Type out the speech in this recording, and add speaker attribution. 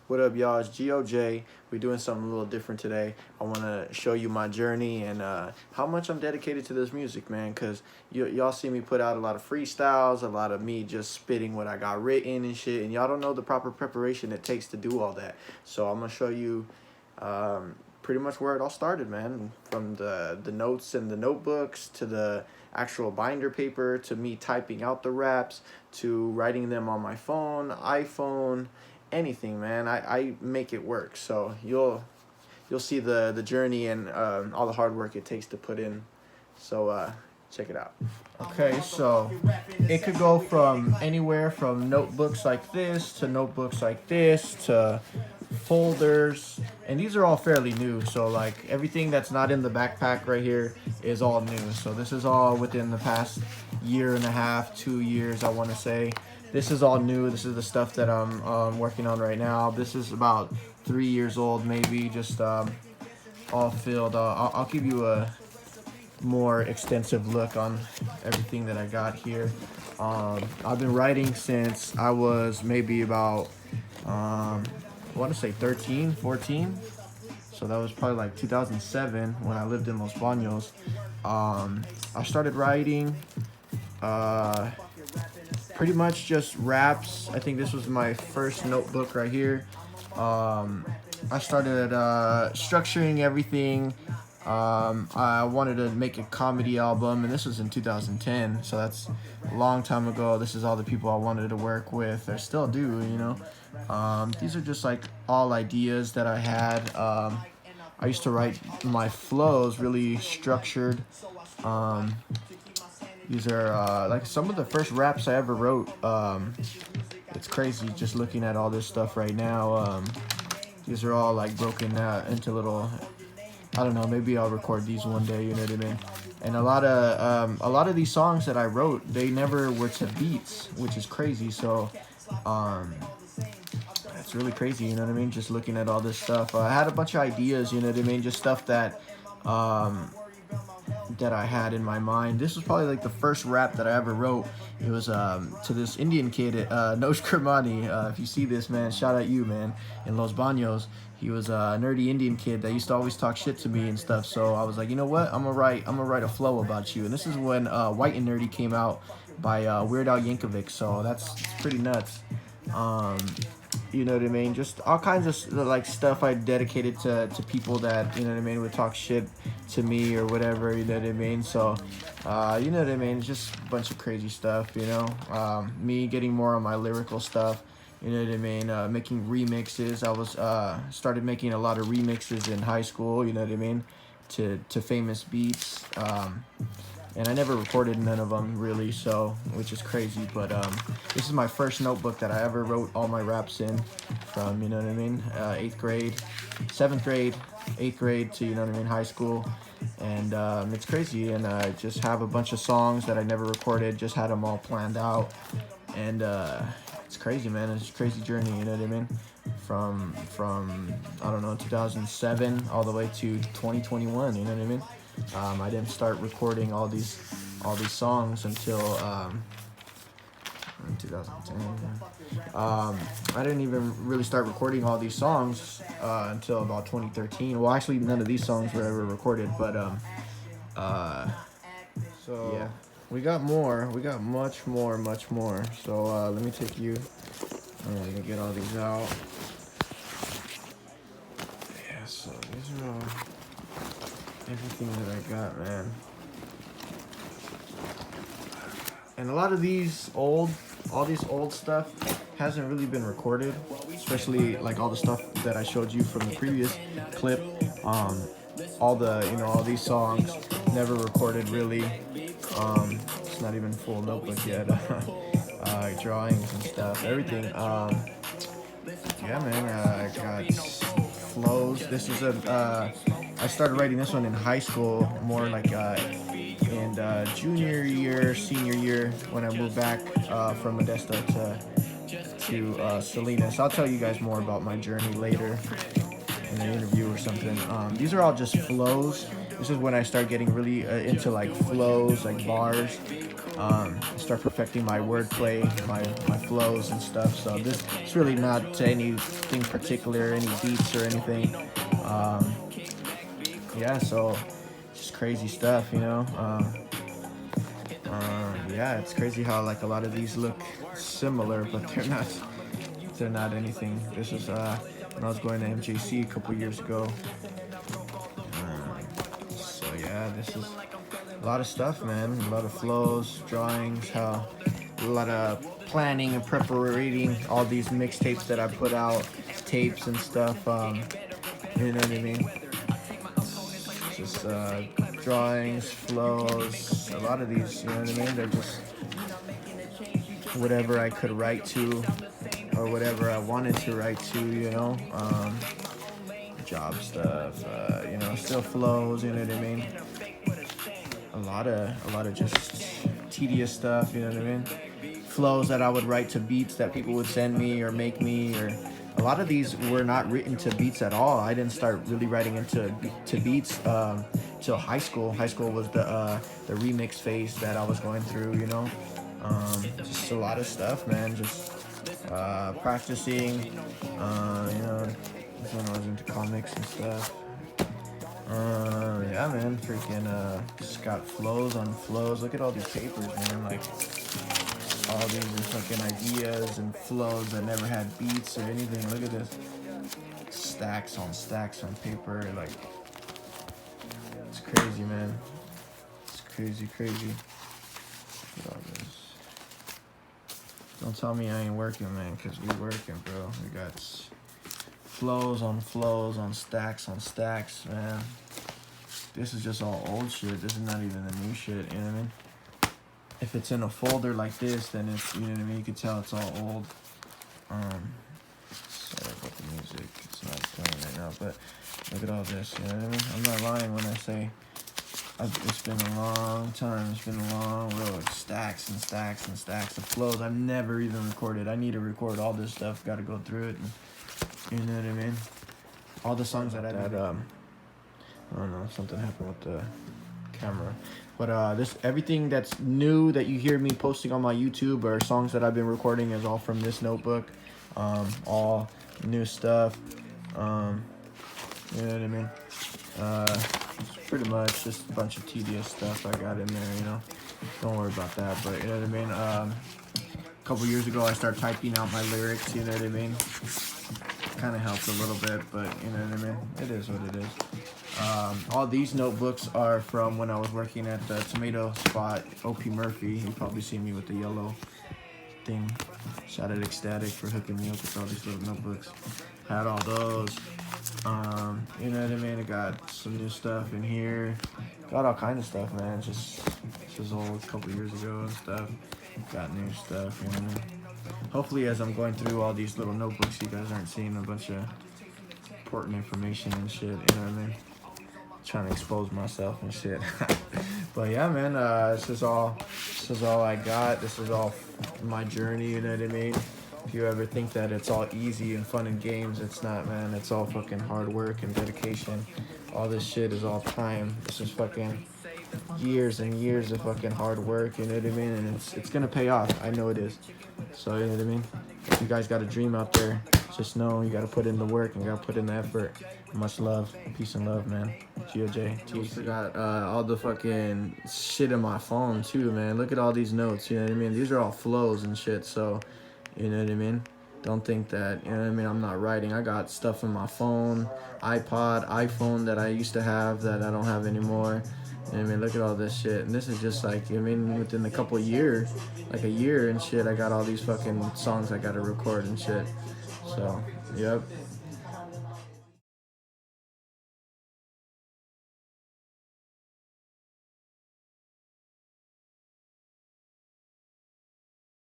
Speaker 1: What up, y'all? It's G.O.J. We're doing something a little different today. I want to show you my journey and how much I'm dedicated to this music, man, because y'all see me put out a lot of freestyles, a lot of me just spitting what I got written and shit, and y'all don't know the proper preparation it takes to do all that. So I'm going to show you pretty much where it all started, man, from the notes and the notebooks to the actual binder paper to me typing out the raps to writing them on my phone, iPhone, anything, man. I make it work. So you'll see the journey and all the hard work it takes to put in. So check it out. Okay, so it could go from anywhere from notebooks like this to notebooks like this to folders, and these are all fairly new. So like everything that's not in the backpack right here is all new. So this is all within the past year and a half, 2 years, I want to say. This is all new. This is the stuff that I'm working on right now. This is about 3 years old, maybe, just all filled. I'll give you a more extensive look on everything that I got here. I've been writing since I was maybe about, I want to say 13, 14. So that was probably like 2007 when I lived in Los Baños. I started writing pretty much just raps. I think this was my first notebook right here. I started structuring everything. I wanted to make a comedy album, and this was in 2010, so that's a long time ago. This is all the people I wanted to work with. I still do, you know. These are just like all ideas that I had. I used to write my flows really structured. These are like some of the first raps I ever wrote. It's crazy just looking at all this stuff right now. These are all like broken into little, I don't know, maybe I'll record these one day, you know what I mean? And a lot of these songs that I wrote, they never were to beats, which is crazy. So it's really crazy, you know what I mean? Just looking at all this stuff. I had a bunch of ideas, you know what I mean? Just stuff that that I had in my mind. This was probably like the first rap that I ever wrote. It was to this Indian kid, Noj Kermani. If you see this, man, shout out you, man, in Los Baños. He was a nerdy Indian kid that used to always talk shit to me and stuff. So I was like, you know what? I'm gonna write a flow about you. And this is when White and Nerdy came out by Weird Al Yankovic. So that's pretty nuts. You know what I mean? Just all kinds of like stuff I dedicated to people that, you know what I mean, would talk shit to me or whatever, you know what I mean? So, you know what I mean? It's just a bunch of crazy stuff, you know? Me getting more on my lyrical stuff, you know what I mean? Making remixes. I was, started making a lot of remixes in high school, you know what I mean? To famous beats. And I never recorded none of them really, so, which is crazy, but this is my first notebook that I ever wrote all my raps in from, you know what I mean, 8th grade, 7th grade, 8th grade to, you know what I mean, high school. And it's crazy, and I just have a bunch of songs that I never recorded, just had them all planned out. And it's crazy, man. It's a crazy journey, you know what I mean, from I don't know, 2007 all the way to 2021, you know what I mean. I didn't start recording all these songs until in 2010. I didn't even really start recording all these songs until about 2013. Well, actually, none of these songs were ever recorded, but so yeah, we got more. We got much more. So let me take you. I'm gonna get all these out. Yeah, so these are all. Everything that I got, man. And a lot of all these old stuff hasn't really been recorded, especially like all the stuff that I showed you from the previous clip. All these songs never recorded really. It's not even full notebook yet. Drawings and stuff, everything. Yeah, man, I got flows. This is I started writing this one in high school, more like in junior year, senior year, when I moved back from Modesto to Salinas. I'll tell you guys more about my journey later in an interview or something. These are all just flows. This is when I start getting really into like flows, like bars. start perfecting my wordplay, my flows and stuff. So it's really not to anything particular, any beats or anything. Um, yeah, so just crazy stuff, you know. Yeah, it's crazy how like a lot of these look similar, but they're not. They're not anything. This is when I was going to MJC a couple years ago. So yeah, this is a lot of stuff, man. A lot of flows, drawings, how a lot of planning and preparing all these mixtapes that I put out, tapes and stuff. You know what I mean? Just drawings, flows. A lot of these, you know what I mean? They're just whatever I could write to, or whatever I wanted to write to, you know. Job stuff, you know, still flows, you know what I mean? A lot of just tedious stuff, you know what I mean? Flows that I would write to beats that people would send me or make me, or a lot of these were not written to beats at all. I didn't start really writing into to beats till high school. High school was the remix phase that I was going through, you know. Just a lot of stuff, man. Just practicing, you know. That's when I was into comics and stuff. Yeah, man, freaking just got flows on flows. Look at all these papers, man. Like all these are fucking ideas and flows that never had beats or anything. Look at this, stacks on paper. Like it's crazy, man. It's crazy. Look at all this. Don't tell me I ain't working, man, cause we working, bro. We got flows on stacks, man. This is just all old shit. This is not even the new shit, you know what I mean? If it's in a folder like this, then it's, you know what I mean, you can tell it's all old. Sorry about the music, it's not playing right now, but look at all this, you know what I mean? I'm not lying when I say it's been a long time, it's been a long road. Stacks and stacks of flows I've never even recorded. I need to record all this stuff, gotta go through it, and, you know what I mean? All the songs that I did, I don't know, something happened with the camera. But this, everything that's new that you hear me posting on my YouTube or songs that I've been recording is all from this notebook. All new stuff. You know what I mean? It's pretty much just a bunch of tedious stuff I got in there, you know. Don't worry about that, but you know what I mean? A couple years ago I started typing out my lyrics, you know what I mean? Kind of helped a little bit, but you know what I mean? It is what it is. All these notebooks are from when I was working at the tomato spot, O.P. Murphy. You probably see me with the yellow thing. Shout out Ecstatic for hooking me up with all these little notebooks. Had all those. You know what I mean? I got some new stuff in here. Got all kind of stuff, man. Just old, a couple years ago and stuff. Got new stuff, you know what I mean? Hopefully as I'm going through all these little notebooks, you guys aren't seeing a bunch of important information and shit, you know what I mean? Trying to expose myself and shit. But yeah, man, this is all I got. This is all my journey, you know what I mean? If you ever think that it's all easy and fun and games, it's not, man. It's all fucking hard work and dedication. All this shit is all time. This is fucking years and years of fucking hard work, you know what I mean? And it's gonna pay off. I know it is. So, you know what I mean? If you guys got a dream out there, just know you gotta put in the work and gotta put in the effort. Much love. Peace and love, man. G.O.J. I forgot all the fucking shit in my phone, too, man. Look at all these notes, you know what I mean? These are all flows and shit, so, you know what I mean? Don't think that, you know what I mean, I'm not writing. I got stuff in my phone, iPod, iPhone that I used to have that I don't have anymore. You know what I mean? Look at all this shit. And this is just like, you know what I mean, within a couple of years, like a year and shit, I got all these fucking songs I gotta record and shit. So, yep.